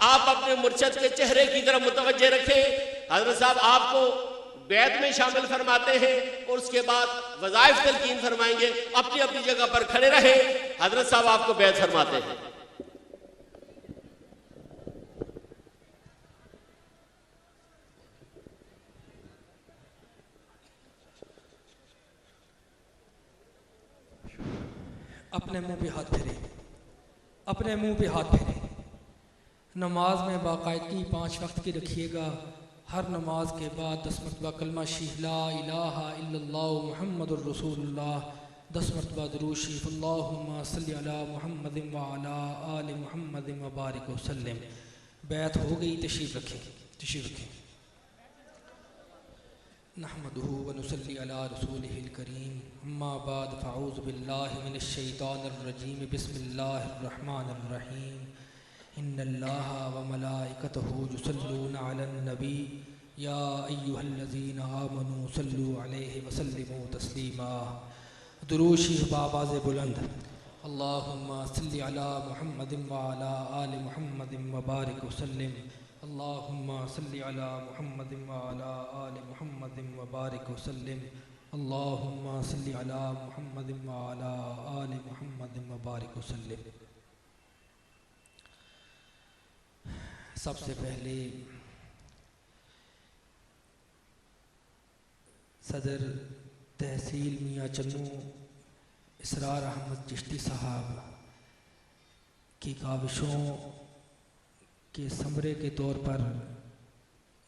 आप अपने मुर्शद के चेहरे की तरफ मुतवज्जे रखें। हजरत साहब आपको बैत में शामिल फरमाते हैं और उसके बाद वज़ाइफ तलकीन फरमाएंगे। अपनी अपनी जगह पर खड़े रहे। हजरत साहब आपको बैत फरमाते हैं। अपने मुंह पे हाथ फेरे, अपने मुंह पे हाथ फेरे। नमाज में बाकायदगी 5 वक्त की रखिएगा। हर नमाज के बाद 10 मरतबा कलमा शरीफ ला इलाहा इल्लल्लाह मुहम्मदुर रसूलुल्लाह, 10 मरतबा दुरूद शरीफ अल्लाहुम्मा सल्ली अला मुहम्मदिन व अला आलि मुहम्मदिन व बारिक वसल्लम। बैत हो गई, तशरीफ़ रखें, तशरीफ़ रखें। नहमदुहु व नुसल्ली अला रसूलिहिल करीम, अम्मा बाद फ़अऊज़ु बिल्लाहि मिनश शैतानिर रजीम, बिस्मिल्लाहिर रहमानिर रहीम। इन्नल्लाहा व मलाइकतहु युसल्लूना अलन नबी या अय्युहल्लज़ीना आमनू सल्लू अलैहि व सल्लिमू तस्लीमा। दुरूद शरीफ बावाज़ बुलंद। अल्लाहुम्मा सल्ली अला मुहम्मदिन व अला आलि मुहम्मदिन व बारिक वसल्लिम। अल्लाहुम्मा सल्ली अला मुहम्मदिन व अला आलि मुहम्मदिन व बारिक वसल्लिम। अल्लाहुम्मा सल्ली अला मुहम्मदिन व अला आलि मुहम्मदिन व बारिक वसल्लिम। सबसे पहले सदर तहसील मियाँ चन्नू इसरार अहमद चिश्ती साहब की काविशों के समरे के तौर पर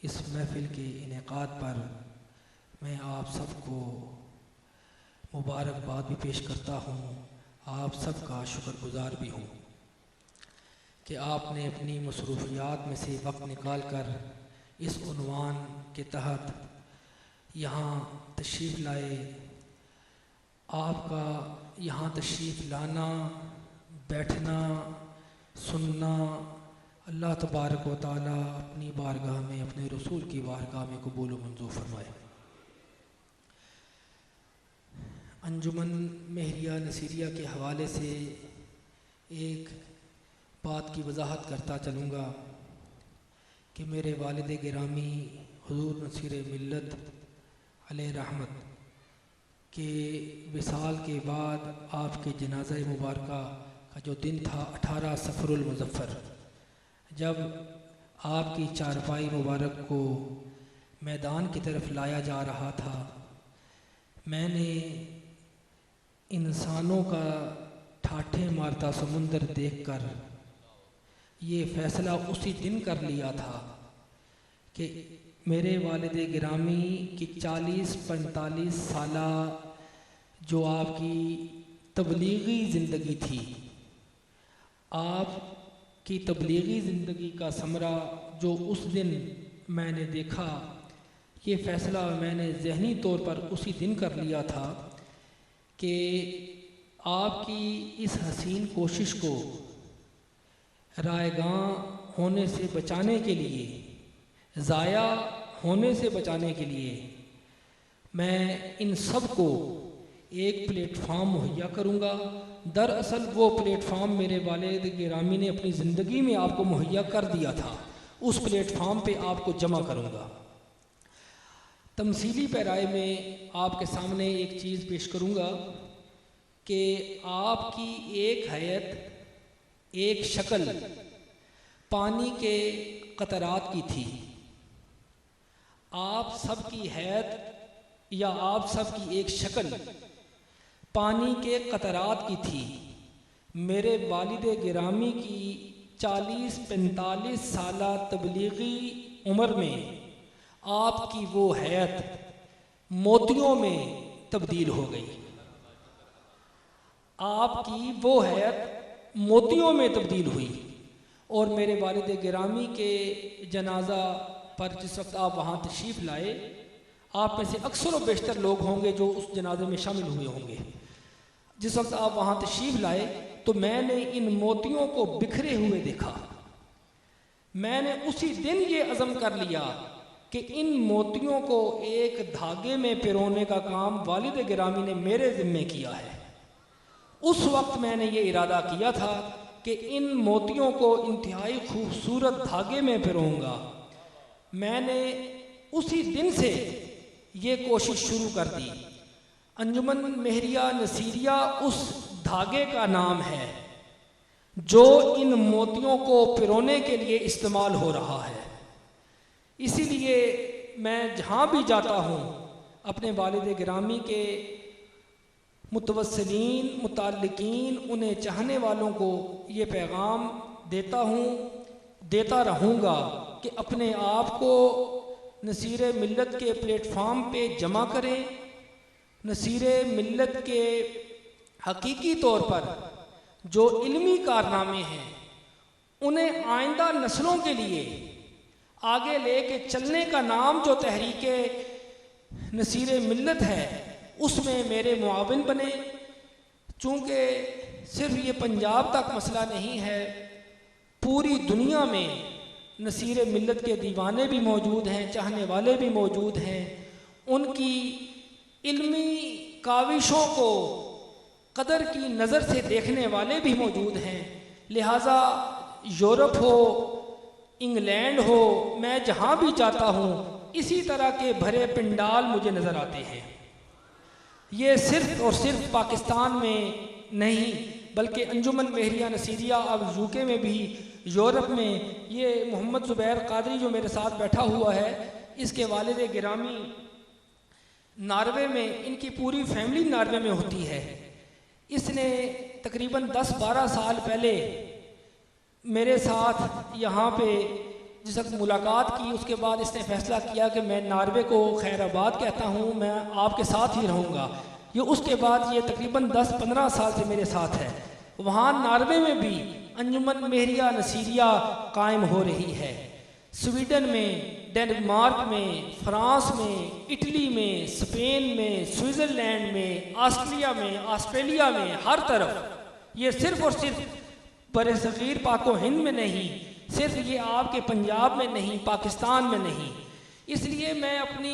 इस महफ़िल के इनेकाद पर मैं आप सबको मुबारकबाद भी पेश करता हूँ। आप सबका शुक्रगुज़ार भी हूँ कि आपने अपनी मसरूफ़ियात में से वक्त निकाल कर इस उन्वान के तहत यहाँ तशरीफ़ लाए। आपका यहाँ तशरीफ़ लाना, बैठना, सुनना अल्लाह तबारक व तआला अपनी बारगाह में, अपने रसूल की बारगाह में कबूल व मंजूर फरमाए। अंजुमन महरिया नसीरिया के हवाले से एक बात की वजाहत करता चलूँगा कि मेरे वालिद गिरामी हुज़ूर नसीर मिल्लत अलैहि रहमत के विसाल के बाद आपके जनाज़ा मुबारका का जो दिन था 18 सफ़रुल मुज़फ़्फ़र, जब आपकी चारपाई मुबारक को मैदान की तरफ लाया जा रहा था, मैंने इंसानों का ठाठे मारता समुंदर देखकर ये फ़ैसला उसी दिन कर लिया था कि मेरे वालिद गिरामी की 40-45 साला जो आपकी तबलीगी ज़िंदगी थी, आपकी तबलीगी ज़िंदगी का समरा जो उस दिन मैंने देखा, ये फ़ैसला मैंने ज़हनी तौर पर उसी दिन कर लिया था कि आपकी इस हसीन कोशिश को रायगां होने से बचाने के लिए, ज़ाया होने से बचाने के लिए मैं इन सब को एक प्लेटफार्म मुहैया करूँगा। दरअसल वो प्लेटफार्म मेरे वालिद गिरामी ने अपनी ज़िंदगी में आपको मुहैया कर दिया था, उस प्लेटफार्म पे आपको जमा करूँगा। तमसीली पैराए में आपके सामने एक चीज़ पेश करूँगा कि आपकी एक हैत, एक शक्ल पानी के कतरात की थी। आप सबकी हैत या आप सबकी एक शक्ल पानी के कतरात की थी। मेरे वालिद गिरामी की 40-45 साला तबलीगी उम्र में आपकी वो हैत मोतियों में तब्दील हो गई। आपकी वो हैत मोतियों में तब्दील हुई और मेरे वालिद गिरामी के जनाजा पर जिस वक्त आप वहाँ तशरीफ़ लाए, आप में से अक्सर व बेशतर लोग होंगे जो उस जनाजे में शामिल हुए होंगे। जिस वक्त आप वहाँ तशरीफ़ लाए तो मैंने इन मोतियों को बिखरे हुए देखा। मैंने उसी दिन ये अज़म कर लिया कि इन मोतियों को एक धागे में पिरोने का काम वालिद गिरामी ने मेरे ज़िम्मे किया है। उस वक्त मैंने ये इरादा किया था कि इन मोतियों को इंतहाई खूबसूरत धागे में पिरोऊंगा। मैंने उसी दिन से ये कोशिश शुरू कर दी। अंजुमन मेहरिया नसीरिया उस धागे का नाम है जो इन मोतियों को पिरोने के लिए इस्तेमाल हो रहा है। इसीलिए मैं जहाँ भी जाता हूँ अपने वालिद गिरामी के मुतवस्सिलीन मुताल्लिकीन उन्हें चाहने वालों को ये पैगाम देता हूँ, देता रहूँगा कि अपने आप को नसीरे मिल्लत के प्लेटफार्म पे जमा करें। नसीरे मिल्लत के हकीकी तौर पर जो इल्मी कारनामे हैं उन्हें आइंदा नस्लों के लिए आगे लेके चलने का नाम जो तहरीके नसीरे मिल्लत है उसमें मेरे मुआविन बने। चूँकि सिर्फ ये पंजाब तक मसला नहीं है, पूरी दुनिया में नसीरे मिल्लत के दीवाने भी मौजूद हैं, चाहने वाले भी मौजूद हैं। उनकी इल्मी काविशों को कदर की नज़र से देखने वाले भी मौजूद हैं। लिहाजा यूरोप हो, इंग्लैंड हो, मैं जहाँ भी जाता हूँ इसी तरह के भरे पिंडाल मुझे नज़र आते हैं। ये सिर्फ और सिर्फ पाकिस्तान में नहीं बल्कि अंजुमन मेहरिया नसीरिया अब यूके में भी, यूरोप में, ये मोहम्मद ज़ुबैर कादरी जो मेरे साथ बैठा हुआ है इसके वालिद गिरामी नॉर्वे में, इनकी पूरी फैमिली नॉर्वे में होती है। इसने तकरीबन 10-12 साल पहले मेरे साथ यहाँ पे जिस वक्त मुलाकात की उसके बाद इसने फ़ैसला किया कि मैं नॉर्वे को खैराबाद कहता हूँ, मैं आपके साथ ही रहूँगा। ये उसके बाद ये तकरीबन 10-15 साल से मेरे साथ है। वहाँ नॉर्वे में भी अंजुमन मेहरिया नसीरिया कायम हो रही है। स्वीडन में, डेनमार्क में, फ्रांस में, इटली में, स्पेन में, स्विट्ज़रलैंड में, ऑस्ट्रेलिया में, हर तरफ। ये सिर्फ और सिर्फ बरसगीर पाको हिंद में नहीं, सिर्फ ये आपके पंजाब में नहीं, पाकिस्तान में नहीं। इसलिए मैं अपनी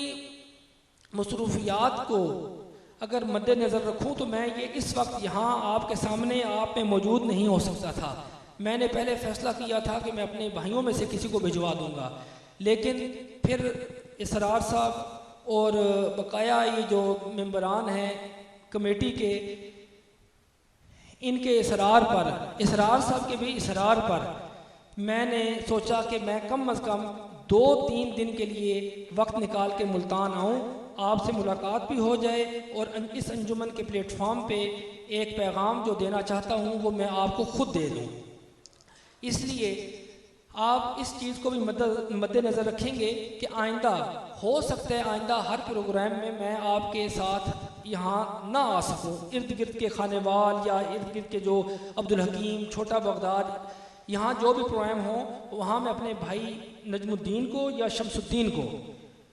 मसरूफियात को अगर मद्देनज़र रखूं तो मैं ये इस वक्त यहाँ आपके सामने आप में मौजूद नहीं हो सकता था। मैंने पहले फ़ैसला किया था कि मैं अपने भाइयों में से किसी को भिजवा दूँगा, लेकिन फिर इसरार साहब और बकाया ये जो मेंबरान हैं कमेटी के, इनके इसरार पर, इसरार साहब के भी इसरार पर मैंने सोचा कि मैं कम अज़ कम 2-3 दिन के लिए वक्त निकाल के मुल्तान आऊँ, आपसे मुलाकात भी हो जाए और इस अंजुमन के प्लेटफॉर्म पे एक पैगाम जो देना चाहता हूँ वो मैं आपको ख़ुद दे दूँ। इसलिए आप इस चीज़ को भी मद्देनज़र रखेंगे कि आइंदा हो सकता है आइंदा हर प्रोग्राम में मैं आपके साथ यहाँ ना आ सकूँ। इर्द गिर्द के खानेवाल या इर्द गिर्द के जो अब्दुल हकीम, छोटा बगदाद, यहाँ जो भी प्रोग्राम हो वहाँ मैं अपने भाई नजमुद्दीन को या शमसुद्दीन को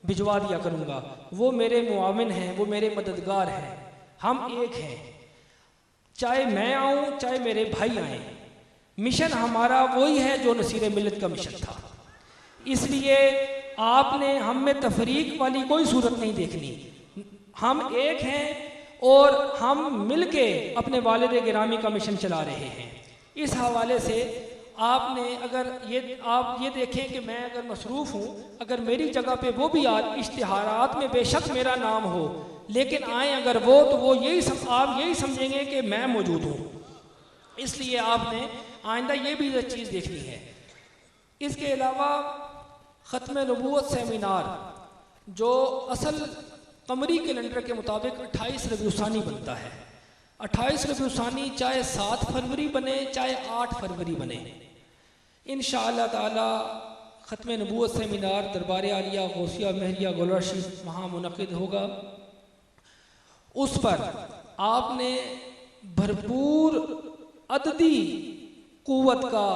भिजवा दिया करूँगा। वो मेरे मुआविन हैं, वो मेरे मददगार हैं, हम एक हैं। चाहे मैं आऊँ चाहे मेरे भाई आएँ, मिशन हमारा वही है जो नसीरे मिल्लत का मिशन था। इसलिए आपने हम में तफरीक वाली कोई सूरत नहीं देखनी। हम एक हैं और हम मिलके अपने वालिद गिरामी का मिशन चला रहे हैं। इस हवाले से आपने अगर आप ये देखें कि मैं अगर मसरूफ़ हूँ, अगर मेरी जगह पे वो भी इश्तिहारात में बेशक मेरा नाम हो, लेकिन आए अगर वो तो वो आप यही समझेंगे कि मैं मौजूद हूँ। इसलिए आपने आइंदा ये भी चीज़ देखनी है। इसके अलावा ख़त्म नबूवत सेमिनार जो असल कमरी कैलेंडर के मुताबिक 28 रबीउस्सानी बनता है। 28 रबीउस्सानी चाहे 7 फरवरी बने चाहे 8 फरवरी बने, इंशाअल्लाह ताला ख़त्म नबूवत सेमिनार दरबार आलिया गौसिया मेहरिया गोला शरीफ वहाँ मुनक़िद होगा। उस पर आपने भरपूर अददी क़ुव्वत का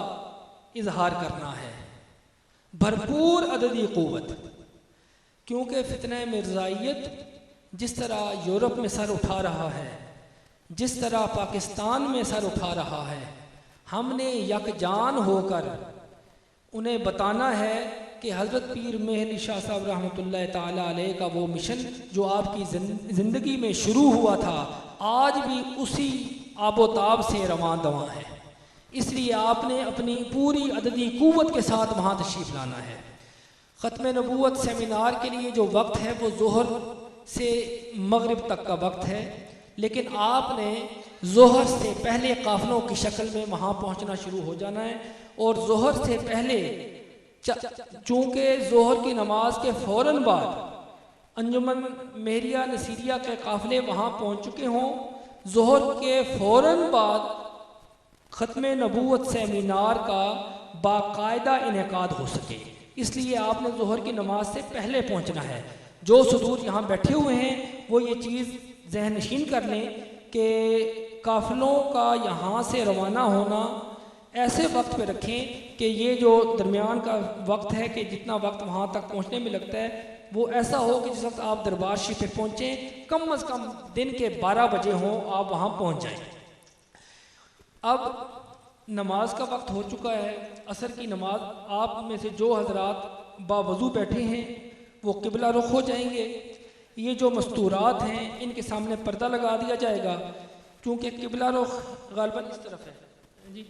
इजहार करना है, भरपूर अददी क़ुव्वत, क्योंकि फितने मिर्ज़ाइयत जिस तरह यूरोप में सर उठा रहा है, जिस तरह पाकिस्तान में सर उठा रहा है, हमने यकजान होकर उन्हें बताना है कि हज़रत पीर मेहर शाह साहब रहमतुल्लाह ताला अलैह का वो मिशन जो आपकी ज़िंदगी में शुरू हुआ था आज भी उसी आबोताब से रवां दवां है। इसलिए आपने अपनी पूरी अददी क़ुव्वत के साथ वहाँ तशरीफ़ लाना है। ख़त्म नबूवत सेमिनार के लिए जो वक्त है वो ज़ोहर से मगरिब तक का वक्त है, लेकिन आपने ज़ोहर से पहले काफ़िलों की शक्ल में वहाँ पहुँचना शुरू हो जाना है। और ज़ोहर से पहले चूँकि ज़ोहर की नमाज के फ़ौरन बाद अंजुमन मेहरिया नसीरिया के काफ़िले वहाँ पहुँच चुके हों, ज़ोहर के फ़ौरन बाद ख़त्म नबूवत सेमिनार का बाकायदा इनेकाद हो सके, इसलिए आपने ज़ोहर की नमाज से पहले पहुँचना है। जो सदूर यहाँ बैठे हुए हैं वो ये चीज़ ज़हन नशीन कर लें कि काफ़िलों का यहाँ से रवाना होना ऐसे वक्त पे रखें कि ये जो दरमियान का वक्त है कि जितना वक्त वहाँ तक पहुँचने में लगता है वो ऐसा हो कि जिस वक्त आप दरबार शरीफ पे पहुँचें कम अज़ कम दिन के 12 बजे हों, आप वहाँ पहुँच जाएं। अब नमाज का वक्त हो चुका है, असर की नमाज। आप में से जो हजरात बावजू बैठे हैं वो किबला रुख हो जाएंगे। ये जो मस्तूरात हैं इनके सामने पर्दा लगा दिया जाएगा, क्योंकि किबला रुख गालिबन इस तरफ है जी।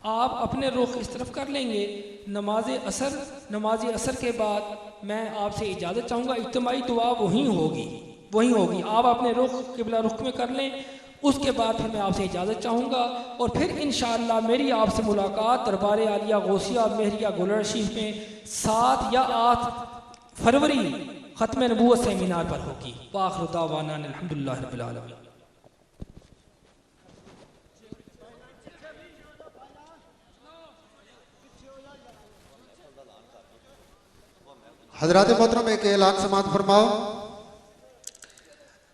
आप अपने रुख इस तरफ कर लेंगे। नमाज असर के बाद मैं आपसे इजाज़त चाहूँगा। इज्तिमाई दुआ वही होगी। आप अपने रुख किबला रुख में कर लें, उसके बाद फिर मैं आपसे इजाज़त चाहूँगा और फिर इंशाअल्लाह मेरी आपसे मुलाकात दरबार आलिया गौसिया मेहरिया गुलर शरीफ में 7 या 8 फरवरी ख़त्म नबूवत सेमिनार पर होगी। वाखिर दावाना अल्हम्दुलिल्लाहि रब्बिल आलमीन। हजरात मोहतरम एक ऐलान समात फरमाओ।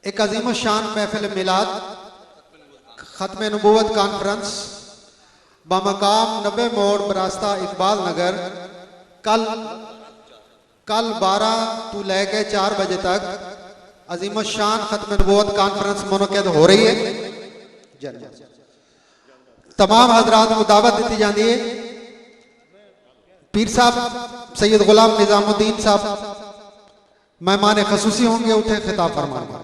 एक अजीम शान महफिल मिलाद ख़त्म नबूवत कॉन्फ्रेंस बमकाम 90 मोड़ बरास्ता इकबाल नगर कल 12 to लेके 4 बजे तक अजीम शान ख़त्म नबूवत कॉन्फ्रेंस मुनक़िद हो रही है। तमाम हजरात को दावत दी जाती है। पीर साहब सैयद गुलाम निजामुद्दीन साहब मेहमान खसूसी होंगे, उठे खिताब फरमाएंगे।